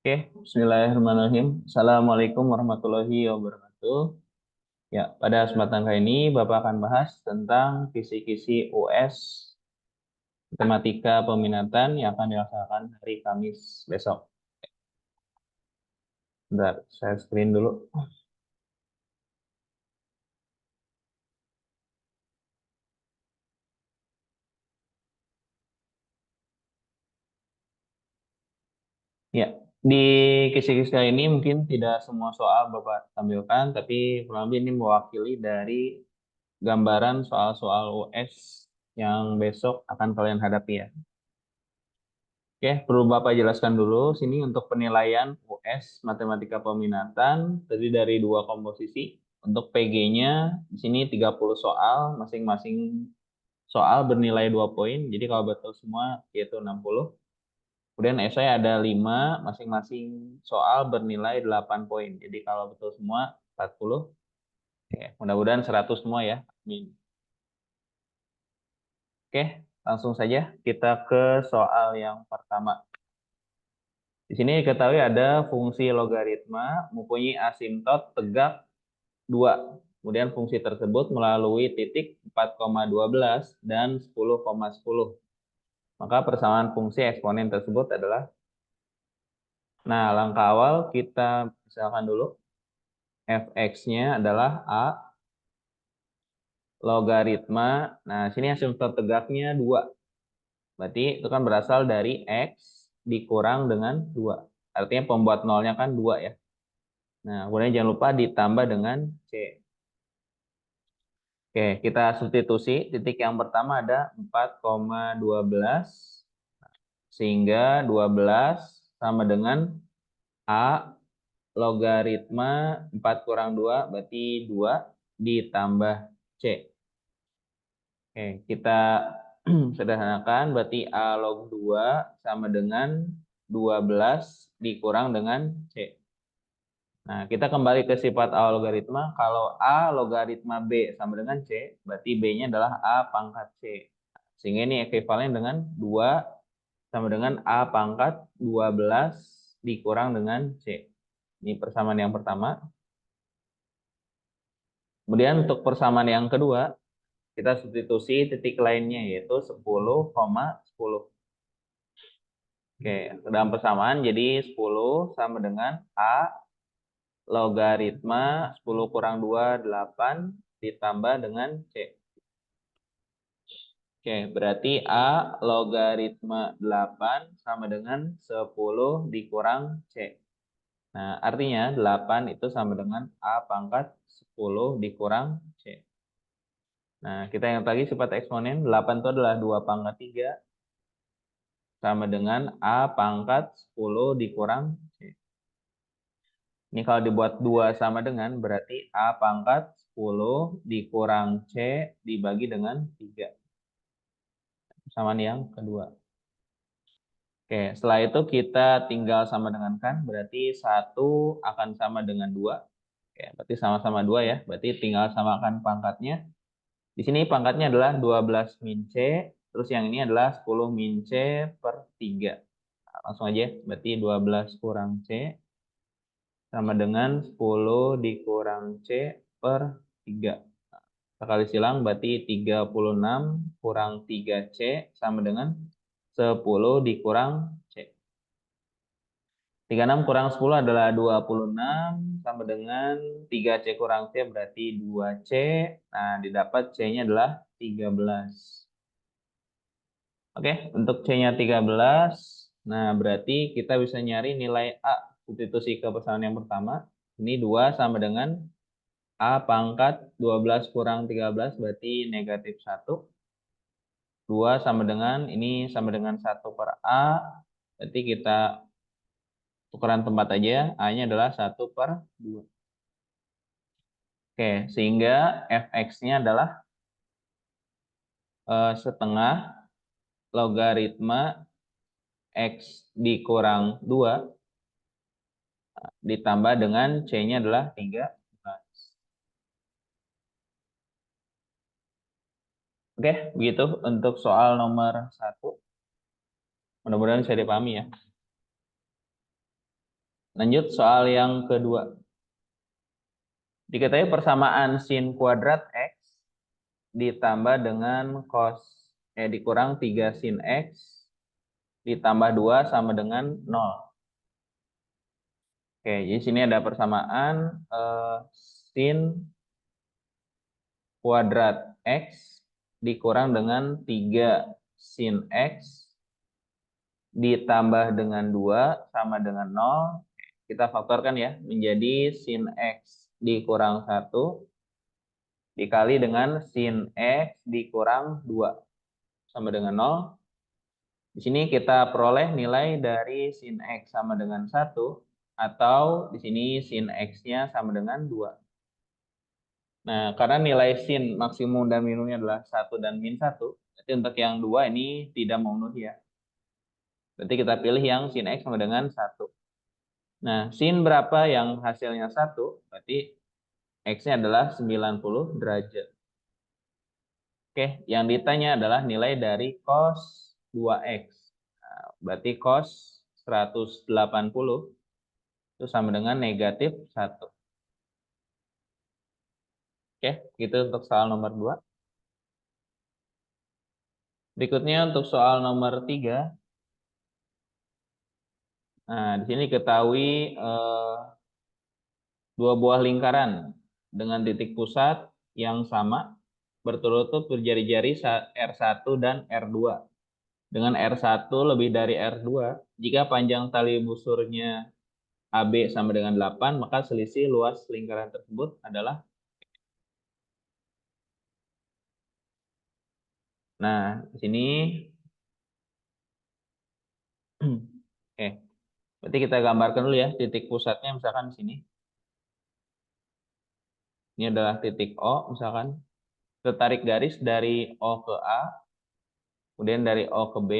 Oke, Bismillahirrahmanirrahim. Assalamualaikum warahmatullahi wabarakatuh. Ya, pada kesempatan kali ini Bapak akan bahas tentang kisi-kisi US Matematika Peminatan yang akan dilaksanakan hari Kamis besok. Bentar, saya screen dulu. Ya, di kisi-kisi kali ini mungkin tidak semua soal Bapak tampilkan, tapi kurang lebih ini mewakili dari gambaran soal-soal US yang besok akan kalian hadapi ya. Oke, perlu Bapak jelaskan dulu sini untuk penilaian US Matematika Peminatan terdiri dari dua komposisi. Untuk PG-nya di sini 30 soal, masing-masing soal bernilai 2 poin. Jadi kalau betul semua yaitu 60. Kemudian esai ada 5, masing-masing soal bernilai 8 poin. Jadi kalau betul semua 40. Oke, mudah-mudahan 100 semua ya. Amin. Oke, langsung saja kita ke soal yang pertama. Di sini diketahui ada fungsi logaritma mempunyai asimtot tegak 2. Kemudian fungsi tersebut melalui titik 4,12 dan 10,10. Maka persamaan fungsi eksponen tersebut adalah, nah langkah awal kita misalkan dulu, fx-nya adalah a logaritma, nah sini asimtot tegaknya 2. Berarti itu kan berasal dari x dikurang dengan 2. Artinya pembuat nolnya kan 2 ya. Nah, kemudian jangan lupa ditambah dengan C. Oke, kita substitusi. Titik yang pertama ada 4,12. Sehingga 12 sama dengan A logaritma 4 kurang 2 berarti 2 ditambah C. Oke, kita sederhanakan berarti A log 2 sama dengan 12 dikurang dengan C. Nah, kita kembali ke sifat A logaritma. Kalau A logaritma B sama dengan C, berarti B-nya adalah A pangkat C. Sehingga ini ekuivalen dengan 2 sama dengan A pangkat 12 dikurang dengan C. Ini persamaan yang pertama. Kemudian untuk persamaan yang kedua, kita substitusi titik lainnya yaitu 10,10. Oke, dalam persamaan jadi 10 sama dengan A logaritma 10 kurang 2, 8 ditambah dengan C. Oke, berarti A logaritma 8 sama dengan 10 dikurang C. Nah, artinya 8 itu sama dengan A pangkat 10 dikurang C. Nah, kita ingat lagi sifat eksponen. 8 itu adalah 2 pangkat 3 sama dengan A pangkat 10 dikurang C. Ini kalau dibuat 2 sama dengan berarti A pangkat 10 dikurang C dibagi dengan 3. Persamaan yang kedua. Oke, setelah itu kita tinggal sama dengan kan, berarti 1 akan sama dengan 2. Oke, berarti sama-sama 2 ya, berarti tinggal samakan pangkatnya. Di sini pangkatnya adalah 12 min C, terus yang ini adalah 10 min C per 3. Nah, langsung aja, berarti 12 kurang C sama dengan 10 dikurang C per 3. Sekali silang berarti 36 kurang 3C sama dengan 10 dikurang C. 36 kurang 10 adalah 26 sama dengan 3C kurang C berarti 2C. Nah, didapat C-nya adalah 13. Oke, untuk C-nya 13. Nah, berarti kita bisa nyari nilai A. Substitusi ke persamaan yang pertama. Ini 2 sama dengan A pangkat 12 kurang 13 berarti negatif 1. 2 sama dengan, ini sama dengan 1 per A. Berarti kita tukeran tempat aja. A-nya adalah 1 per 2. Oke, sehingga fx-nya adalah setengah logaritma x dikurang 2 ditambah dengan C-nya adalah 13. Oke, begitu untuk soal nomor 1. Mudah-mudahan bisa dipahami ya. Lanjut soal yang kedua. Diketahui persamaan sin kuadrat X ditambah dengan dikurang 3 sin X ditambah 2 sama dengan 0. Oke, jadi sini ada persamaan sin kuadrat X dikurang dengan 3 sin X ditambah dengan 2 sama dengan 0. Kita faktorkan ya, menjadi sin X dikurang 1 dikali dengan sin X dikurang 2 sama dengan 0. Di sini kita peroleh nilai dari sin X sama dengan 1, atau di sini sin X-nya sama dengan 2. Nah, karena nilai sin maksimum dan minimumnya adalah 1 dan min 1, berarti untuk yang 2 ini tidak memenuhi ya. Berarti kita pilih yang sin X sama dengan 1. Nah, sin berapa yang hasilnya 1, berarti X-nya adalah 90 derajat. Oke, yang ditanya adalah nilai dari cos 2X. Nah, berarti cos 180 itu sama dengan negatif 1. Oke, itu untuk soal nomor 2. Berikutnya untuk soal nomor 3. Nah, di sini ketahui dua buah lingkaran dengan titik pusat yang sama berturut-turut berjari-jari R1 dan R2. Dengan R1 lebih dari R2, jika panjang tali busurnya AB sama dengan 8, maka selisih luas lingkaran tersebut adalah. Nah, di sini oke. Berarti kita gambarkan dulu ya titik pusatnya misalkan di sini. Ini adalah titik O misalkan. Kita tarik garis dari O ke A, kemudian dari O ke B.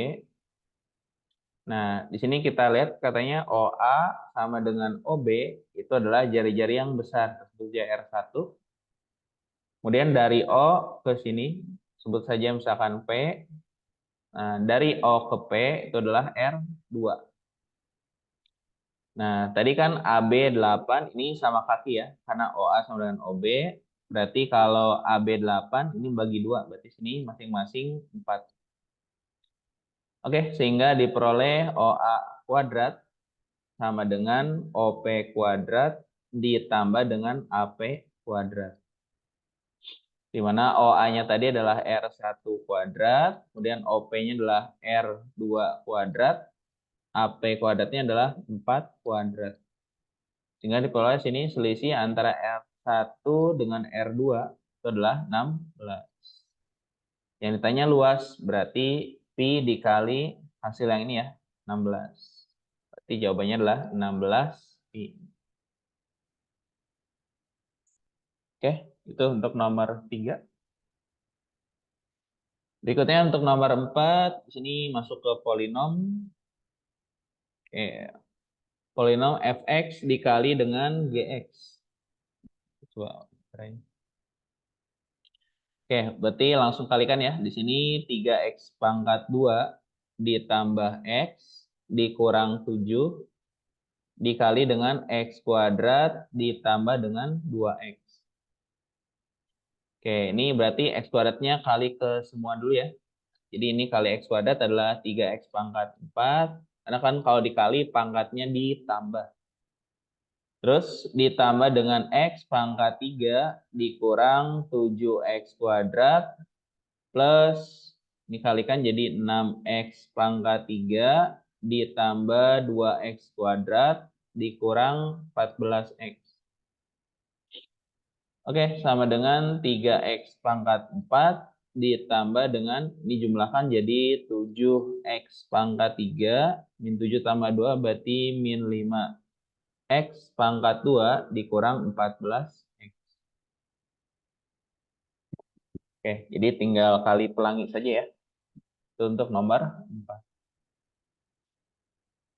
Nah, di sini kita lihat katanya OA sama dengan OB itu adalah jari-jari yang besar, tersebut saja R1. Kemudian dari O ke sini, sebut saja misalkan P. Nah, dari O ke P itu adalah R2. Nah, tadi kan AB 8 ini sama kaki ya, karena OA sama dengan OB. Berarti kalau AB 8 ini bagi 2, berarti sini masing-masing 4. Oke, sehingga diperoleh OA kuadrat sama dengan OP kuadrat ditambah dengan AP kuadrat. Di mana OA-nya tadi adalah R1 kuadrat, kemudian OP-nya adalah R2 kuadrat, AP kuadratnya adalah 4 kuadrat. Sehingga diperoleh sini selisih antara R1 dengan R2 itu adalah 16. Yang ditanya luas, berarti Pi dikali hasil yang ini ya, 16. Berarti jawabannya adalah 16 Pi. Oke, itu untuk nomor 3. Berikutnya untuk nomor 4, di sini masuk ke polinom. Oke, polinom fx dikali dengan gx. Coba. Oke, berarti langsung kalikan ya. Di sini 3x pangkat 2 ditambah x dikurang 7 dikali dengan x kuadrat ditambah dengan 2x. Oke, ini berarti x kuadratnya kali ke semua dulu ya. Jadi ini kali x kuadrat adalah 3x pangkat 4. Karena kan kalau dikali pangkatnya ditambah. Terus ditambah dengan x pangkat 3 dikurang 7x kuadrat plus dikalikan jadi 6x pangkat 3 ditambah 2x kuadrat dikurang 14x. Oke, sama dengan 3x pangkat 4 ditambah dengan, dijumlahkan jadi 7x pangkat 3, min 7 tambah 2 berarti min 5x pangkat 2 dikurang 14x. Oke, jadi tinggal kali pelangi saja ya. Itu untuk nomor 4.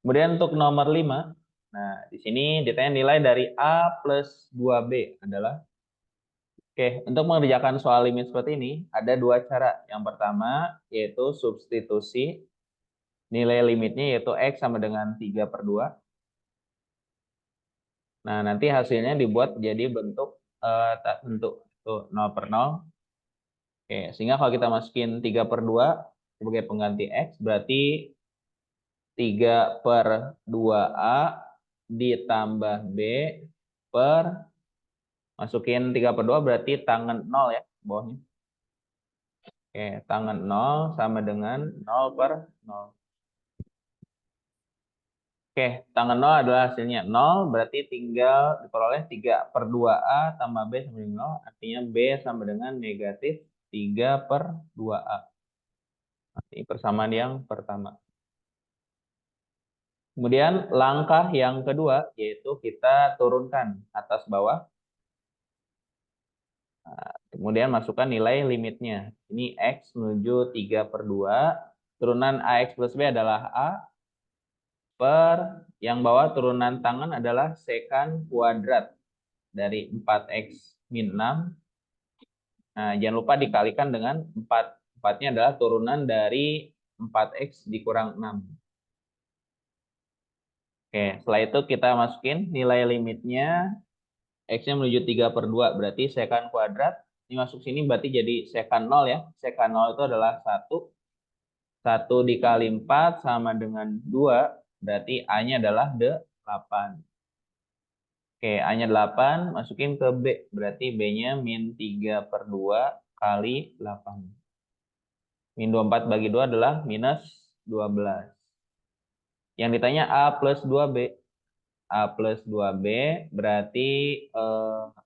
Kemudian untuk nomor 5, nah di sini ditanya nilai dari A plus 2B adalah. Oke, untuk mengerjakan soal limit seperti ini, ada dua cara. Yang pertama, yaitu substitusi nilai limitnya, yaitu X sama dengan 3/2. Nah, nanti hasilnya dibuat jadi bentuk bentuk tuh 0/0. Oke, sehingga kalau kita masukin 3/2 sebagai pengganti X, berarti 3/2A ditambah B per, masukin 3/2 berarti tangan 0 ya, bawahnya. Oke, tangan 0 sama dengan 0/0. Oke, tangan 0 adalah hasilnya 0, berarti tinggal diperoleh 3/2A tambah B sama dengan 0, artinya B sama dengan negatif 3/2A. Ini persamaan yang pertama. Kemudian langkah yang kedua, yaitu kita turunkan atas bawah. Nah, kemudian masukkan nilai limitnya. Ini X menuju 3/2. Turunan AX plus B adalah A. Per yang bawah turunan tangan adalah sekan kuadrat dari 4X min 6. Nah, jangan lupa dikalikan dengan 4. 4-nya adalah turunan dari 4X dikurang 6. Oke, setelah itu kita masukin nilai limitnya. X-nya menuju 3/2, berarti sekan kuadrat. Ini masuk sini berarti jadi sekan 0 ya. Sekan 0 itu adalah 1. 1 dikali 4 sama dengan 2, berarti A-nya adalah 8. Oke, A-nya 8, masukin ke B. Berarti B-nya min 3/2 kali 8. Min 24 bagi 2 adalah minus 12. Yang ditanya A plus 2B. A plus 2B berarti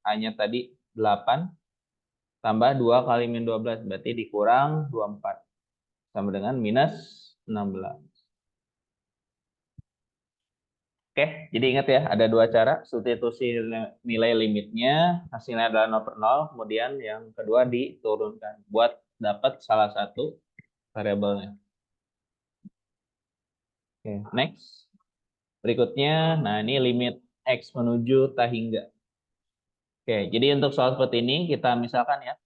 A-nya tadi 8. Tambah 2 kali min 12. Berarti dikurang 24. Sama dengan minus 16. Oke, jadi ingat ya, ada dua cara. Substitusi nilai limitnya, hasilnya adalah 0/0. Kemudian yang kedua diturunkan. Buat dapat salah satu variabelnya. Oke, next. Berikutnya, nah ini limit X menuju tak hingga. Oke, jadi untuk soal seperti ini, kita misalkan ya,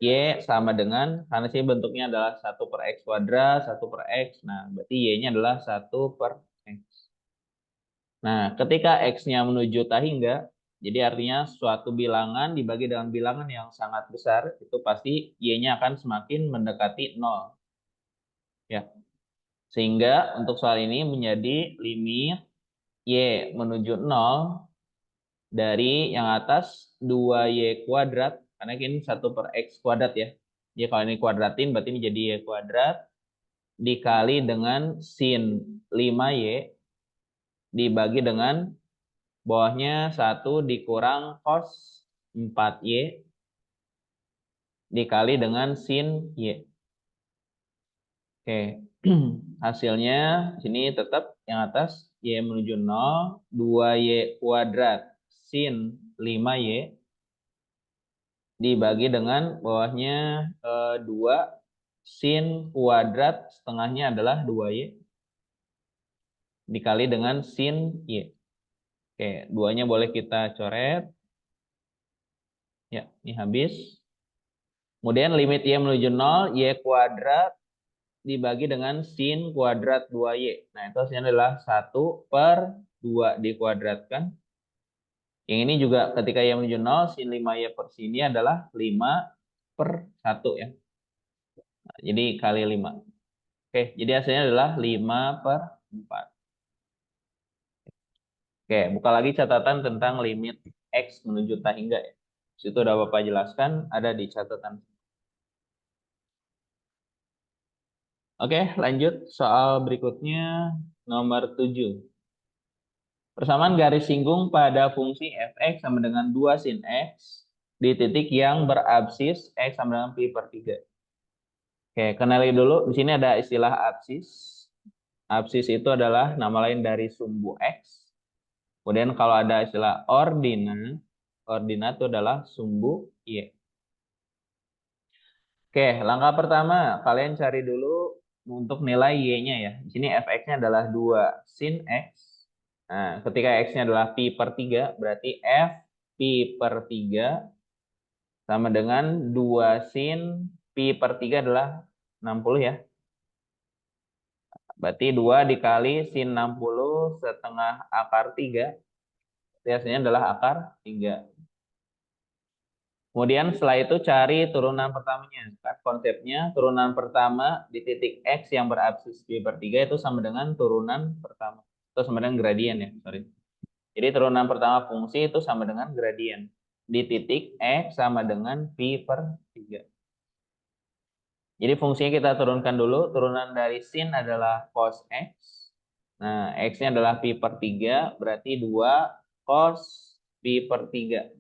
Y sama dengan, karena sini bentuknya adalah 1/X kuadrat, 1/X. Nah, berarti Y-nya adalah 1/X. Nah, ketika X-nya menuju tak hingga, jadi artinya suatu bilangan dibagi dengan bilangan yang sangat besar, itu pasti Y-nya akan semakin mendekati 0. Ya. Sehingga untuk soal ini menjadi limit Y menuju 0 dari yang atas 2Y kuadrat, karena ini 1/X kuadrat ya. Jadi kalau ini kuadratin berarti ini jadi Y kuadrat, dikali dengan sin 5Y, dibagi dengan bawahnya 1 dikurang cos 4Y, dikali dengan sin Y. Oke, hasilnya sini tetap yang atas Y menuju 0, 2Y kuadrat sin 5Y, dibagi dengan bawahnya 2 sin kuadrat setengahnya adalah 2Y, dikali dengan sin Y. Oke, 2-nya boleh kita coret. Ya, ini habis. Kemudian limit Y menuju 0, Y kuadrat dibagi dengan sin kuadrat 2Y. Nah, itu hasilnya adalah 1/2 dikuadratkan. Yang ini juga ketika Y menuju 0, sin 5Y per sini adalah 5/1 ya. Nah, jadi kali 5. Oke, jadi hasilnya adalah 5/4. Oke, buka lagi catatan tentang limit X menuju tak hingga ya. Situ udah Bapak jelaskan, ada di catatan. Oke, lanjut soal berikutnya nomor 7. Persamaan garis singgung pada fungsi f(x) sama dengan 2 sin x di titik yang berabsis x sama dengan pi per 3. Oke, kenali dulu. Di sini ada istilah absis. Absis itu adalah nama lain dari sumbu x. Kemudian kalau ada istilah ordinat, ordinat itu adalah sumbu y. Oke, langkah pertama, kalian cari dulu untuk nilai y-nya ya. Di sini f(x)-nya adalah 2 sin x. Nah, ketika x-nya adalah pi per 3, berarti f pi per 3 sama dengan 2 sin pi per 3 adalah 60 ya. Berarti 2 dikali sin 60 setengah akar 3. Biasanya adalah akar 3. Kemudian setelah itu cari turunan pertamanya. Kan konsepnya turunan pertama di titik X yang berabsis B/3 itu sama dengan turunan pertama. Itu sama dengan gradien ya, sorry. Jadi turunan pertama fungsi itu sama dengan gradien. Di titik X sama dengan Pi/3. Jadi fungsinya kita turunkan dulu. Turunan dari sin adalah cos X. Nah, X-nya adalah Pi/3, berarti 2 cos Pi/3.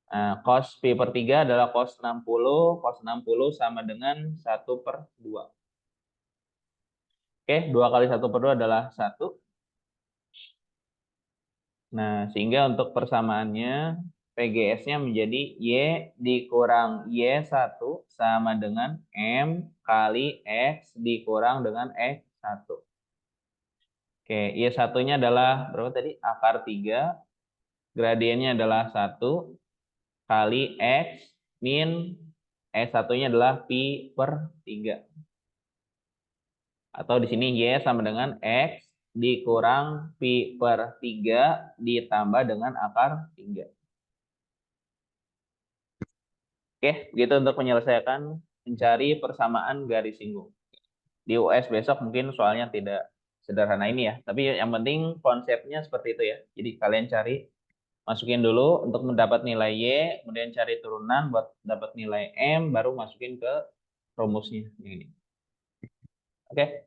Nah, cos Pi/3 adalah cos 60. Cos 60 sama dengan 1/2. Oke, 2 kali 1/2 adalah 1. Nah, sehingga untuk persamaannya PGS-nya menjadi Y dikurang Y1 sama dengan M kali X dikurang dengan X1. Oke, Y1-nya adalah berapa tadi? Akar 3. Gradiennya adalah 1 kali X min X1-nya adalah Pi/3. Atau di sini Y sama dengan X dikurang Pi/3 ditambah dengan akar 3. Oke, begitu untuk menyelesaikan mencari persamaan garis singgung. Di US besok mungkin soalnya tidak sederhana ini ya, tapi yang penting konsepnya seperti itu ya. Jadi kalian cari, masukin dulu untuk mendapat nilai Y, kemudian cari turunan buat dapat nilai M, baru masukin ke rumusnya. Ini. Oke.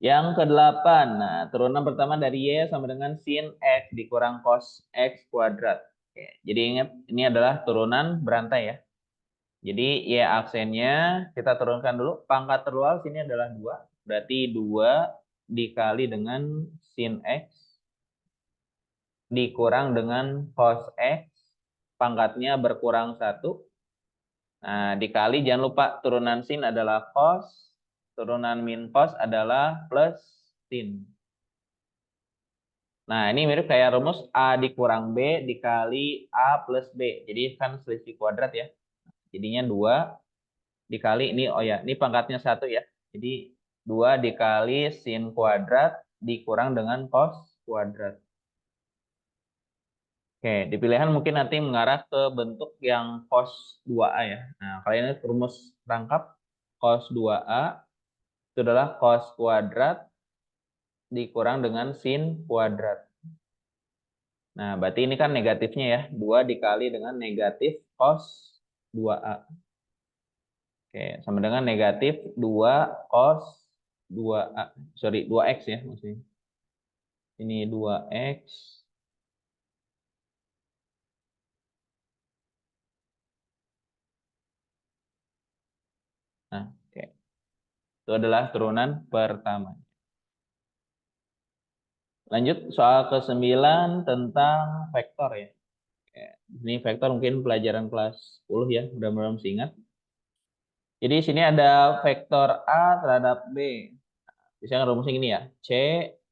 Yang ke-8, nah turunan pertama dari Y sama dengan sin X dikurang cos X kuadrat. Oke, jadi ingat, ini adalah turunan berantai ya. Jadi Y aksennya kita turunkan dulu. Pangkat terluar sini adalah 2. Berarti 2 dikali dengan sin X dikurang dengan cos X. Pangkatnya berkurang 1. Nah, dikali jangan lupa turunan sin adalah cos. Turunan min cos adalah plus sin. Nah, ini mirip kayak rumus A dikurang B dikali A plus B. Jadi kan selisih kuadrat ya. Jadinya 2 dikali ini, oh ya, ini pangkatnya 1 ya. Jadi 2 dikali sin kuadrat dikurang dengan cos kuadrat. Oke, di pilihan mungkin nanti mengarah ke bentuk yang cos 2A ya. Nah, kali ini rumus rangkap cos 2A itu adalah cos kuadrat dikurang dengan sin kuadrat. Nah, berarti ini kan negatifnya ya. 2 dikali dengan negatif cos 2A. Oke, sama dengan negatif 2 cos 2A. Sorry, 2X ya maksudnya. Ini 2X. Nah, oke. Itu adalah turunan pertama. Lanjut soal ke-9 tentang vektor ya. Oke, ini vektor mungkin pelajaran kelas 10 ya, mudah-mudahan masih ingat. Jadi sini ada vektor A terhadap B. Bisa rumusnya gini ya. C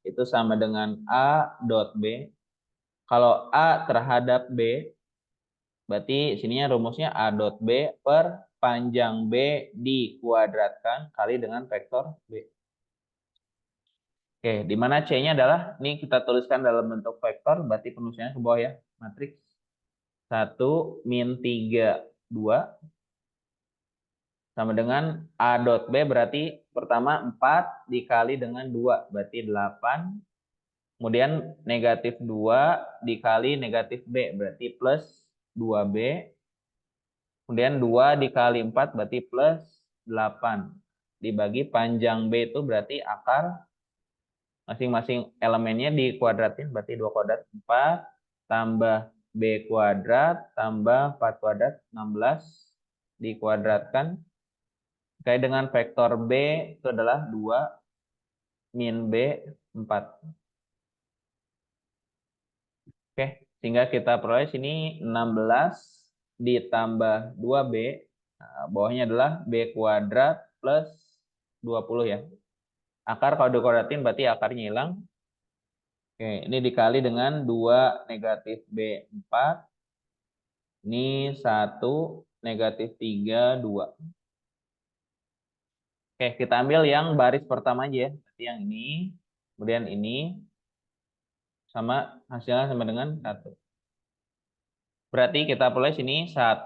itu sama dengan A dot B. Kalau A terhadap B, berarti sininya rumusnya A dot B per panjang B dikuadratkan kali dengan vektor B. Oke, di mana C-nya adalah, ini kita tuliskan dalam bentuk vektor, berarti penulisannya ke bawah ya, matriks. 1 min 3, 2. Sama dengan A dot B berarti pertama 4 dikali dengan 2, berarti 8. Kemudian negatif 2 dikali negatif B, berarti plus 2B. Kemudian 2 dikali 4 berarti plus 8. Dibagi panjang B itu berarti akar masing-masing elemennya dikuadratin, berarti 2 kuadrat 4 tambah B kuadrat tambah 4 kuadrat 16 dikuadratkan. Terkait dengan vektor B itu adalah 2 min B 4. Oke, sehingga kita peroleh sini 16 ditambah 2B. Nah, bawahnya adalah B kuadrat plus 20 ya. Akar kalau dikuadratin berarti akarnya hilang. Oke, ini dikali dengan 2 negatif B 4. Ini 1 negatif 3, 2. Oke, kita ambil yang baris pertama aja ya. Berarti yang ini Kemudian ini sama hasilnya sama dengan 1. Berarti kita peroleh sini 1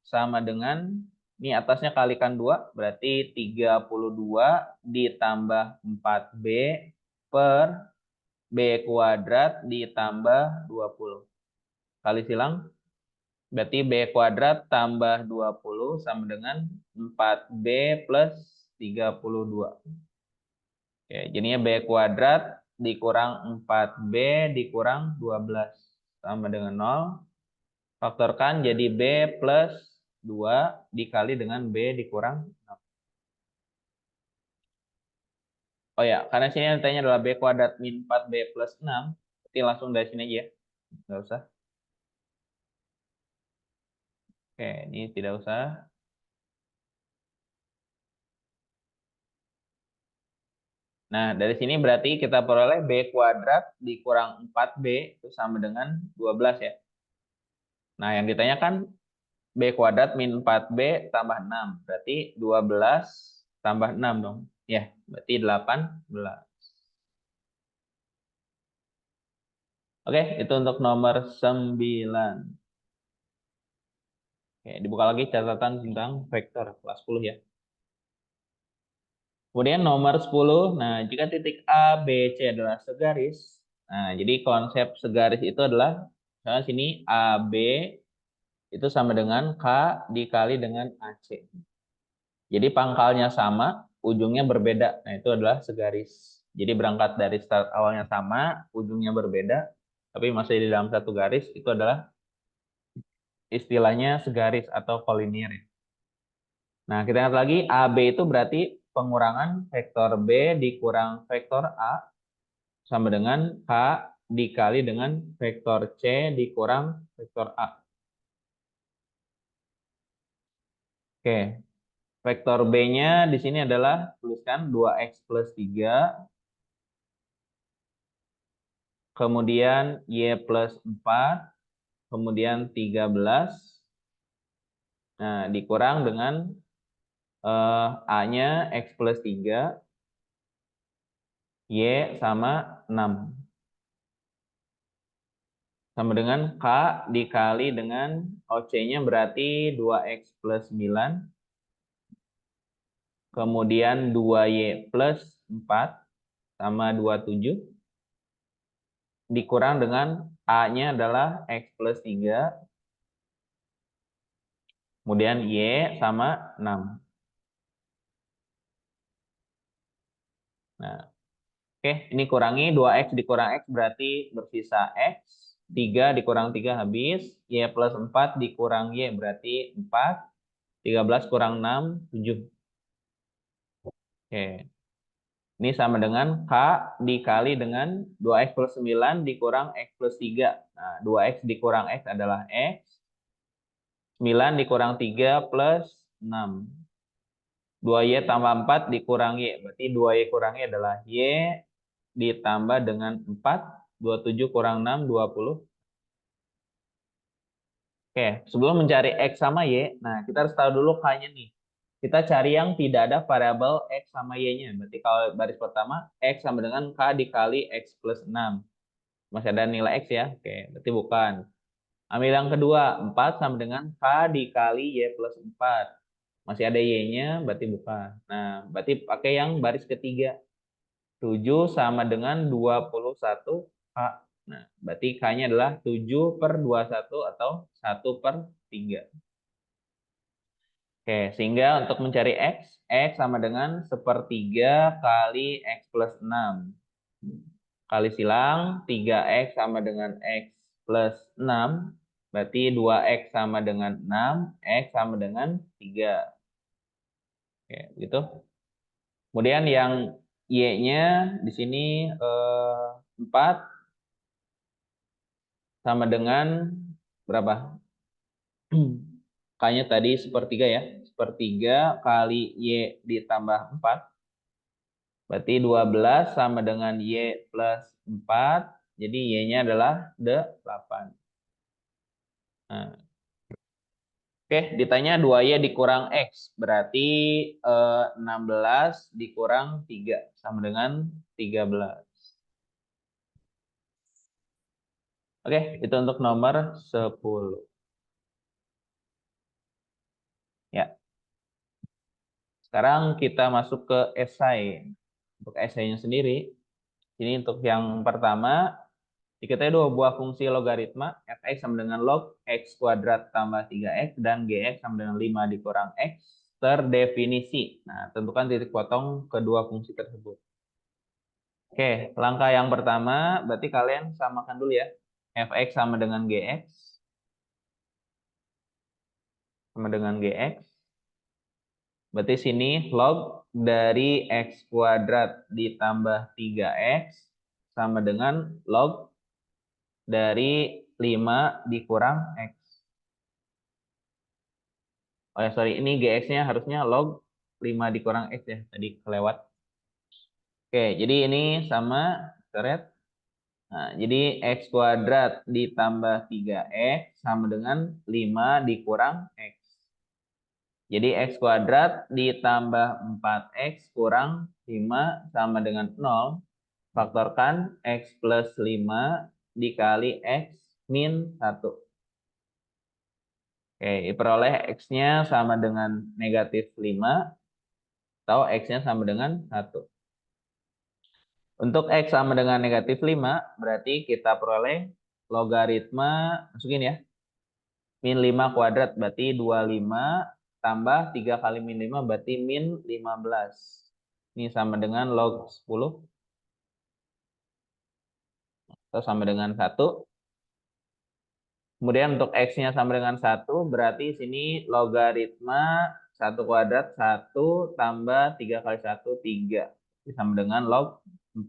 sama dengan, ini atasnya kalikan 2, berarti 32 ditambah 4B per B kuadrat ditambah 20. Kali silang, berarti B kuadrat tambah 20 sama dengan 4B plus 32. Oke, jadinya B kuadrat dikurang 4B dikurang 12 sama dengan 0. Faktorkan jadi B plus 2 dikali dengan B dikurang 6. Oh ya, karena sini yang ditanya adalah B kuadrat min 4B plus 6. Berarti langsung dari sini aja ya. Nggak usah. Oke, ini tidak usah. Nah, dari sini berarti kita peroleh B kuadrat dikurang 4B itu sama dengan 12 ya. Nah, yang ditanyakan B kuadrat min 4B tambah 6. Berarti 12 tambah 6 dong. Ya, berarti 18. Oke, itu untuk nomor 9. Oke, dibuka lagi catatan tentang vektor kelas 10 ya. Kemudian nomor 10, nah jika titik A, B, C adalah segaris, nah jadi konsep segaris itu adalah, misalnya sini A, B itu sama dengan K dikali dengan AC. Jadi pangkalnya sama, ujungnya berbeda, nah itu adalah segaris. Jadi berangkat dari start awalnya sama, ujungnya berbeda, tapi masih di dalam satu garis, itu adalah istilahnya segaris atau kolinier. Nah, kita lihat lagi, AB itu berarti pengurangan vektor B dikurang vektor A sama dengan K dikali dengan vektor C dikurang vektor A. Oke, vektor B-nya di sini adalah, tuliskan 2X plus 3, kemudian Y plus 4, kemudian 13, nah dikurang dengan A-nya X plus 3, Y sama 6. Sama dengan K dikali dengan OC-nya berarti 2X plus 9. Kemudian 2Y plus 4 sama 27. Dikurang dengan A-nya adalah X plus 3. Kemudian Y sama 6. Nah, oke, ini kurangi 2X dikurang X berarti bersisa X. 3 dikurang 3 habis. Y plus 4 dikurang Y berarti 4. 13 kurang 6, 7. Oke. Ini sama dengan K dikali dengan 2X plus 9 dikurang X plus 3. Nah, 2X dikurang X adalah X. 9 dikurang 3 plus 6. 2Y tambah 4 dikurang Y. Berarti 2Y kurang Y adalah Y ditambah dengan 4. 27 kurang 6, 20. Oke, sebelum mencari X sama Y, nah kita harus tahu dulu K-nya nih. Kita cari yang tidak ada variabel X sama Y-nya. Berarti kalau baris pertama, X sama dengan K dikali X plus 6. Masih ada nilai X ya? Oke, berarti bukan. Ambil yang kedua, 4 sama dengan K dikali Y plus 4. Masih ada Y-nya, berarti bukan. Nah, berarti pakai yang baris ketiga. 7 sama dengan 21 K. Nah, berarti K-nya adalah 7 per 21 atau 1 per 3. Oke, sehingga untuk mencari X sama dengan 1/3 kali X plus 6. Kali silang, 3X sama dengan X plus 6. Berarti 2X sama dengan 6, X sama dengan 3. Oke, gitu. Kemudian yang Y-nya di sini 4 sama dengan berapa? K-nya tadi 1/3 ya. 1/3 kali Y ditambah 4. Berarti 12 sama dengan Y plus 4. Jadi Y-nya adalah 8. Nah, oke, ditanya 2Y dikurang X. Berarti 16 dikurang 3 sama dengan 13. Oke, itu untuk nomor 10. Ya, sekarang kita masuk ke esai. Untuk esainya sendiri, ini untuk yang pertama, diketahui dua buah fungsi logaritma, fx sama dengan log x kuadrat tambah 3x dan gx sama dengan 5 dikurang x terdefinisi. Nah, tentukan titik potong kedua fungsi tersebut. Oke, langkah yang pertama, berarti kalian samakan dulu ya. Fx sama dengan gx, sama dengan gx. Berarti sini log dari x kuadrat ditambah 3x sama dengan log dari 5 dikurang x. Oh ya, sorry, ini gx-nya harusnya log 5 dikurang x ya, tadi kelewat. Oke, jadi ini sama, coret. Nah, jadi x kuadrat ditambah 3x sama dengan 5 dikurang x. Jadi x kuadrat ditambah 4x kurang 5 sama dengan 0. Faktorkan x plus 5 dikali x min 1. Oke, diperoleh x-nya sama dengan negatif 5 atau x-nya sama dengan 1. Untuk x sama dengan negatif 5, berarti kita peroleh logaritma, masukin ya, min 5 kuadrat, berarti 25 tambah 3 kali min 5, berarti min 15. Ini sama dengan log 10, atau sama dengan 1. Kemudian untuk x-nya sama dengan 1, berarti sini logaritma 1 kuadrat 1 tambah 3 kali 1, 3. Ini sama dengan log 4.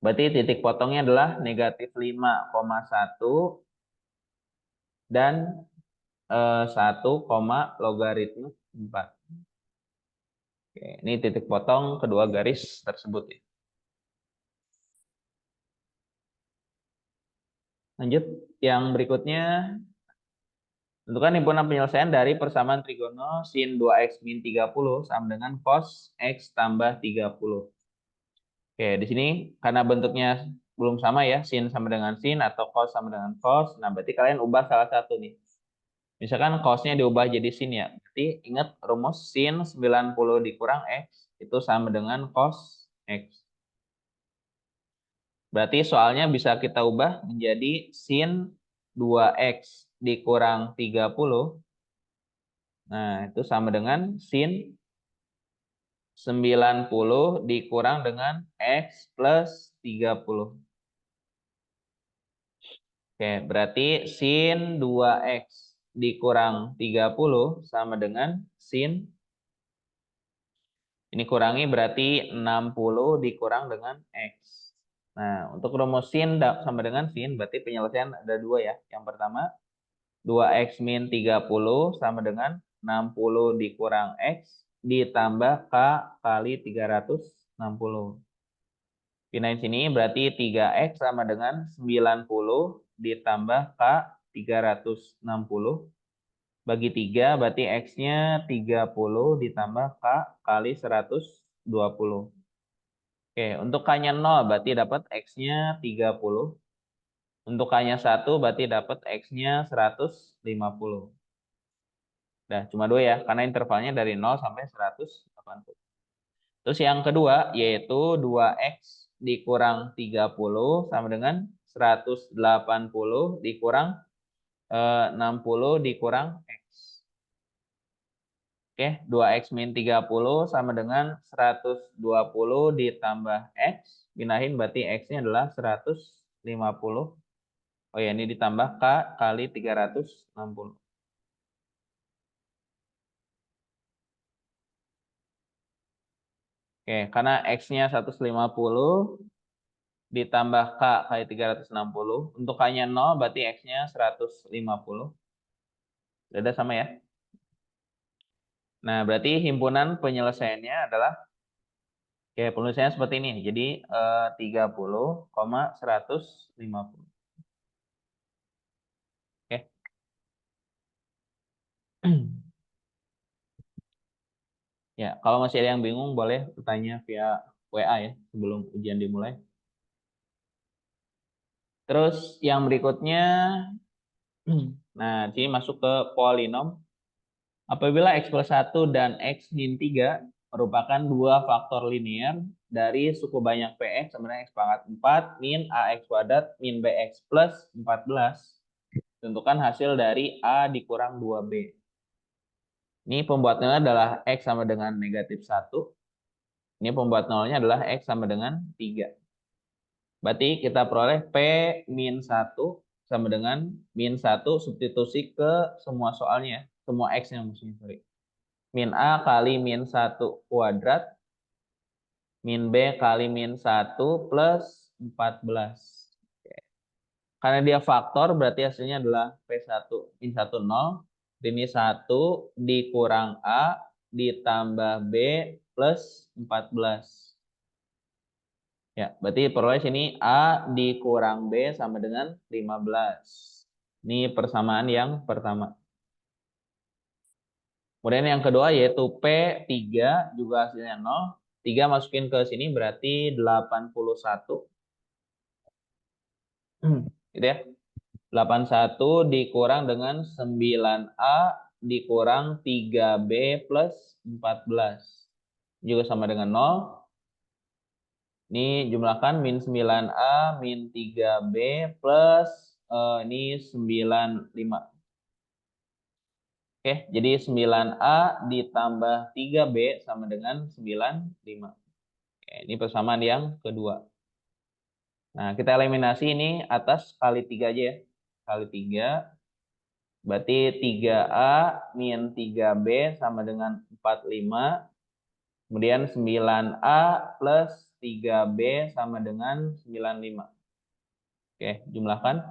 Berarti titik potongnya adalah negatif 5,1 dan 1, logaritma 4. Oke, ini titik potong kedua garis tersebut ya. Lanjut, yang berikutnya, tentukan himpunan penyelesaian dari persamaan trigono sin 2x min 30 sama dengan cos x tambah 30. Oke, di sini karena bentuknya belum sama ya, sin sama dengan sin atau cos sama dengan cos. Nah, berarti kalian ubah salah satu nih. Misalkan cosnya diubah jadi sin ya. Berarti ingat rumus sin 90 dikurang x itu sama dengan cos x. Berarti soalnya bisa kita ubah menjadi sin 2x dikurang 30. Nah, itu sama dengan sin 90 dikurang dengan x plus 30. Oke, berarti sin 2x dikurang 30 sama dengan sin, ini kurangi berarti 60 dikurang dengan x. Nah, untuk rumus sin sama dengan sin, berarti penyelesaian ada dua ya. Yang pertama, 2x min 30 sama dengan 60 dikurang x ditambah k kali 360. Pindahin sini berarti 3x sama dengan 90 ditambah k 360. Bagi 3 berarti x-nya 30 ditambah k kali 120. Oke, untuk k-nya 0 berarti dapat x-nya 30. Untuk k-nya 1 berarti dapat x-nya 150. Nah, cuma dua ya, karena intervalnya dari 0 sampai 180. Terus yang kedua, yaitu 2x dikurang 30 sama dengan 180 dikurang 60 dikurang x. Oke, 2x min 30 sama dengan 120 ditambah x. Pindahin berarti x-nya adalah 150. Oh ya, ini ditambah k kali 360. Oke, karena x-nya 150 ditambah k kali 360. Untuk k-nya 0 berarti x-nya 150. Sudah sama ya? Nah, berarti himpunan penyelesaiannya adalah, oke, penulisannya seperti ini. Jadi 30,150. Oke. Ya, kalau masih ada yang bingung boleh bertanya via WA ya sebelum ujian dimulai. Terus yang berikutnya, nah ini masuk ke polinom. Apabila X plus 1 dan X min 3 merupakan dua faktor linear dari suku banyak PX sama dengan X pangkat 4 min AX kuadrat min BX plus 14. Tentukan hasil dari A dikurang 2B. Ini pembuat nolnya adalah X sama dengan negatif 1. Ini pembuat nolnya adalah X sama dengan 3. Berarti kita peroleh P min 1 sama dengan min 1 substitusi ke semua soalnya. Semua X-nya maksudnya, sorry. Min A kali min 1 kuadrat, min B kali min 1 plus 14. Karena dia faktor, berarti hasilnya adalah P1 min 1, 0. Ini 1 dikurang A ditambah B plus 14. Ya, berarti peroleh sini A dikurang B sama dengan 15. Ini persamaan yang pertama. Kemudian yang kedua yaitu P3 juga hasilnya 0. 3 masukin ke sini berarti 81. Gitu ya. 81 dikurang dengan 9A dikurang 3B plus 14. Juga sama dengan 0. Ini jumlahkan min 9A min 3B plus ini 95. Oke, jadi 9A ditambah 3B sama dengan 95. Oke, ini persamaan yang kedua. Nah, kita eliminasi ini atas kali 3 aja ya. Kali 3, berarti 3A min 3B sama dengan 45. Kemudian 9A plus 3B sama dengan 95. Oke, jumlahkan.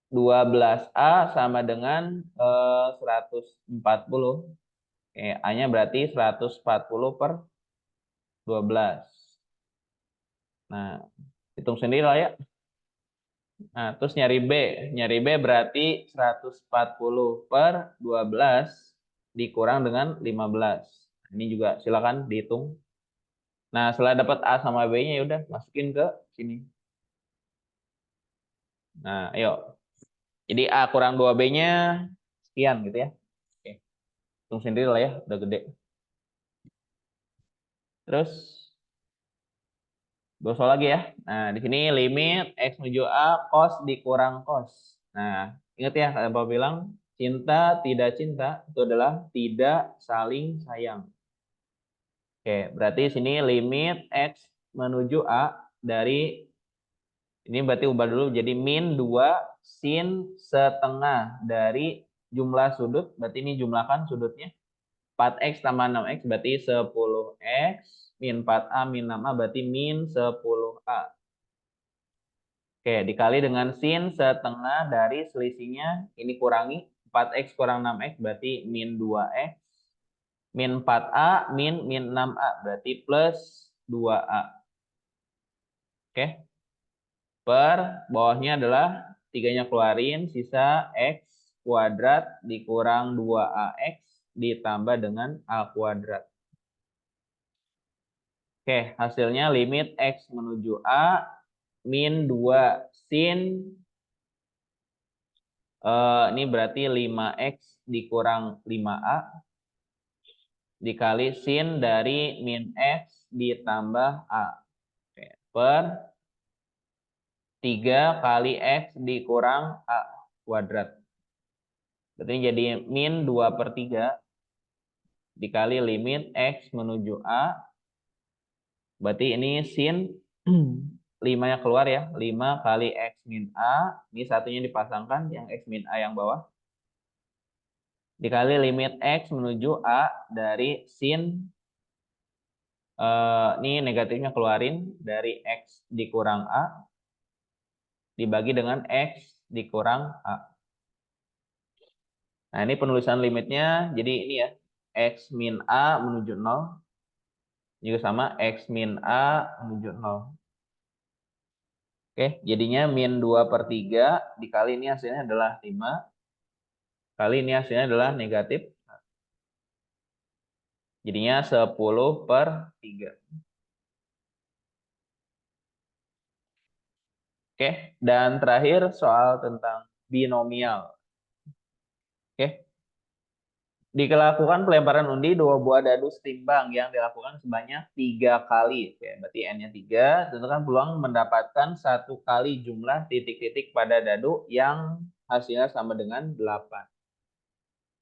12A sama dengan 140. Oke, A-nya berarti 140 per 12. Nah, hitung sendiri lah ya. Nah, terus nyari B. Nyari B berarti 140 per 12 dikurang dengan 15. Ini juga silakan dihitung. Nah, setelah dapat A sama B-nya ya udah masukin ke sini. Nah, ayo. Jadi A kurang 2B-nya sekian gitu ya. Oke. Hitung sendiri lah ya, udah gede. Terus dua soal lagi ya. Nah, di sini limit X menuju A cos dikurang cos. Nah, ingat ya, Bapak bilang cinta tidak cinta itu adalah tidak saling sayang. Oke, berarti sini limit X menuju A dari, ini berarti ubah dulu jadi min 2 sin setengah dari jumlah sudut, berarti ini jumlahkan sudutnya. 4X tambah 6X berarti 10X, min 4A min 6A berarti min 10A. Oke, dikali dengan sin setengah dari selisihnya, ini kurangi 4X kurang 6X berarti min 2X. Min 4A min 6A berarti plus 2A. Oke. Per bawahnya adalah 3-nya keluarin, sisa X kuadrat dikurang 2AX ditambah dengan A kuadrat. Oke, hasilnya limit X menuju A min 2 sin ini berarti 5X dikurang 5A dikali sin dari min X ditambah A. Oke, per 3 kali X dikurang A kuadrat. Berarti jadi min 2/3 dikali limit X menuju A. Berarti ini sin 5-nya keluar ya. 5 kali X min A. Ini satunya dipasangkan, yang X min A yang bawah. Dikali limit X menuju A dari sin. Ini negatifnya keluarin. Dari X dikurang A. Dibagi dengan X dikurang A. Nah, ini penulisan limitnya. Jadi ini ya. X min A menuju 0. Juga sama X min A menuju 0. Oke, jadinya min 2/3 dikali ini hasilnya adalah 5. Kali ini hasilnya adalah negatif. Jadinya 10/3. Oke, dan terakhir soal tentang binomial. Oke. Dilakukan pelemparan undi 2 buah dadu setimbang yang dilakukan sebanyak 3 kali. Oke, berarti N-nya 3. Tentukan peluang mendapatkan 1 kali jumlah titik-titik pada dadu yang hasilnya sama dengan 8.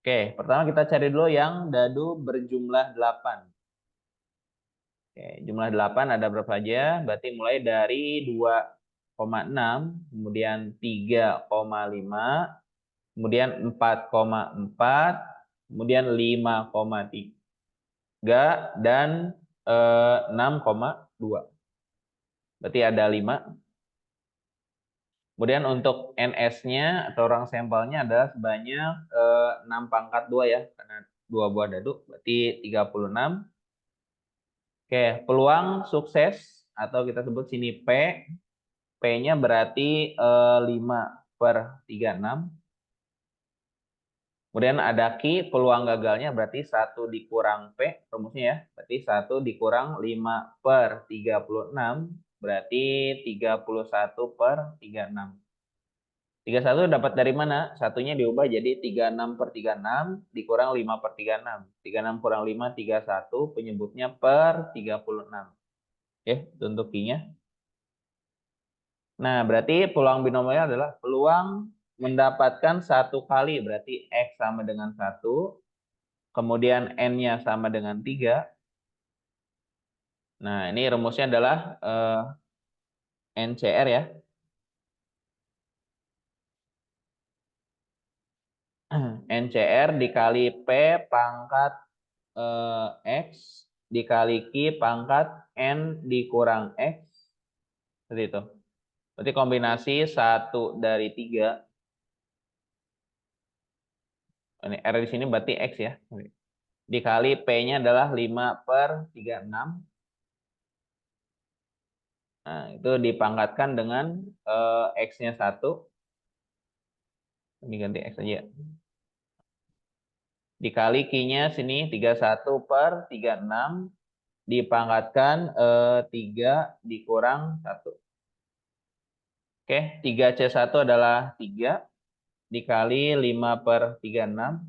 Oke, pertama kita cari dulu yang dadu berjumlah 8. Oke, jumlah 8 ada berapa aja? Berarti mulai dari 2,6, kemudian 3,5, kemudian 4,4, kemudian 5,3, dan 6,2. Berarti ada 5. Kemudian untuk NS-nya atau orang sampelnya adalah sebanyak 6 pangkat 2 ya, karena 2 buah dadu, berarti 36. Oke, peluang sukses atau kita sebut sini P. P-nya berarti 5/36. Kemudian ada Q, peluang gagalnya berarti 1 dikurang P, rumusnya ya. Berarti 1 dikurang 5/36, berarti 31/36. 31 dapat dari mana? Satunya diubah jadi 36/36 dikurang 5/36. 36 kurang 5, 31, penyebutnya per 36. Oke, itu untuk Q-nya. Nah, berarti peluang binomial adalah peluang mendapatkan 1 kali, berarti X sama dengan 1, kemudian N-nya sama dengan 3. Nah, ini rumusnya adalah NCR ya. NCR dikali P pangkat X dikali Q pangkat N dikurang X. Seperti itu. Berarti kombinasi 1 dari 3. Ini R di sini berarti X ya. Dikali P-nya adalah 5/36. Nah, itu dipangkatkan dengan X-nya 1. Ini ganti X aja. Dikali Q-nya sini 31/36. Dipangkatkan 3 dikurang 1. Oke, 3C1 adalah 3. Dikali 5/36.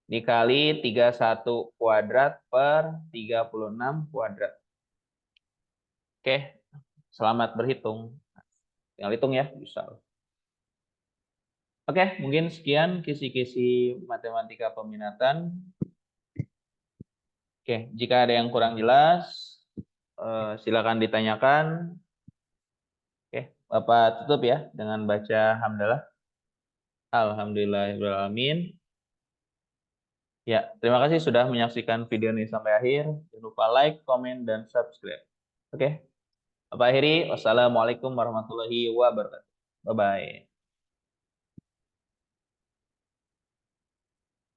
Dikali 31 kuadrat per 36 kuadrat. Oke, selamat berhitung. Tinggal hitung ya, bisa. Oke, mungkin sekian kisi-kisi matematika peminatan. Oke, jika ada yang kurang jelas, silakan ditanyakan. Oke, Bapak tutup ya dengan baca hamdalah. Alhamdulillahirrahmanirrahim. Ya, terima kasih sudah menyaksikan video ini sampai akhir. Jangan lupa like, komen, dan subscribe. Oke, Bapak akhiri. Wassalamualaikum warahmatullahi wabarakatuh. Bye-bye.